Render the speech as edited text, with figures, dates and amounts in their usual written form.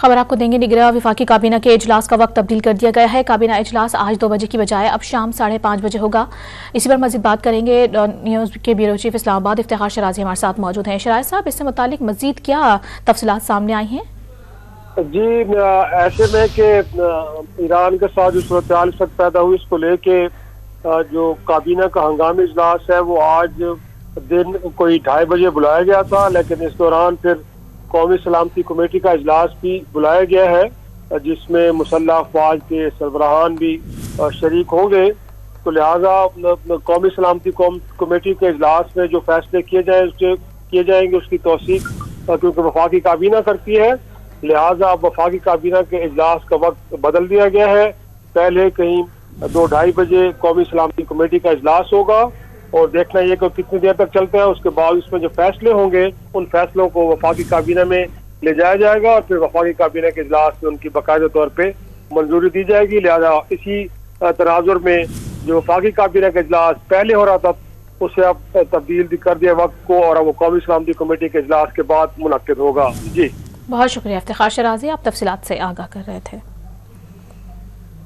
खबर आपको देंगे। निगरां वफाकी काबीना के इजलास का वक्त तब्दील कर दिया गया है। काबीना इजलास आज 2 बजे की बजाय अब शाम 5:30 बजे होगा। इसी पर मजीद बात करेंगे। न्यूज़ के ब्यूरो चीफ इस्लामाबाद इफ्तिखार शराजी हमारे साथ मौजूद हैं। शराज साहब, इससे मुतालिक मजीद क्या तफसीलात सामने आई हैं? जी, ऐसे में कि ईरान के साथ जो सूरत हाल इस वक्त पैदा हुई, इसको लेके जो काबीना का हंगामी इजलास है वो आज दिन कोई 2:30 बजे बुलाया गया था, लेकिन इस दौरान फिर कौमी सलामती कमेटी का इजलास भी बुलाया गया है जिसमें मुसल्लह अफवाज के सरबराहान भी शरीक होंगे। तो लिहाजा कौमी सलामती कमेटी के इजलास में जो फैसले किए जाएंगे उसकी तौसीक क्योंकि वफाकी काबीना करती है, लिहाजा वफाकी काबीना के इजलास का वक्त बदल दिया गया है। पहले कहीं 2-2:30 बजे कौमी सलामती कमेटी का इजलास होगा और देखना ये कि कितनी देर तक चलता है। उसके बाद उसमें जो फैसले होंगे उन फैसलों को वफाकी काबीना में ले जाया जाएगा और फिर वफाकी काबीना के इजलास में उनकी बाकायदा तौर पे मंजूरी दी जाएगी। लिहाजा इसी तनाजुर में जो वफाकी काबीना का इजलास पहले हो रहा था उसे अब तब्दील कर दिया वक्त को और अब वो कौमी सलामती कमेटी के इजलास के बाद मुनक्किद होगा। जी, बहुत शुक्रिया इफ्तिखार शराजी, आप तफसीलात से आगाह कर रहे थे।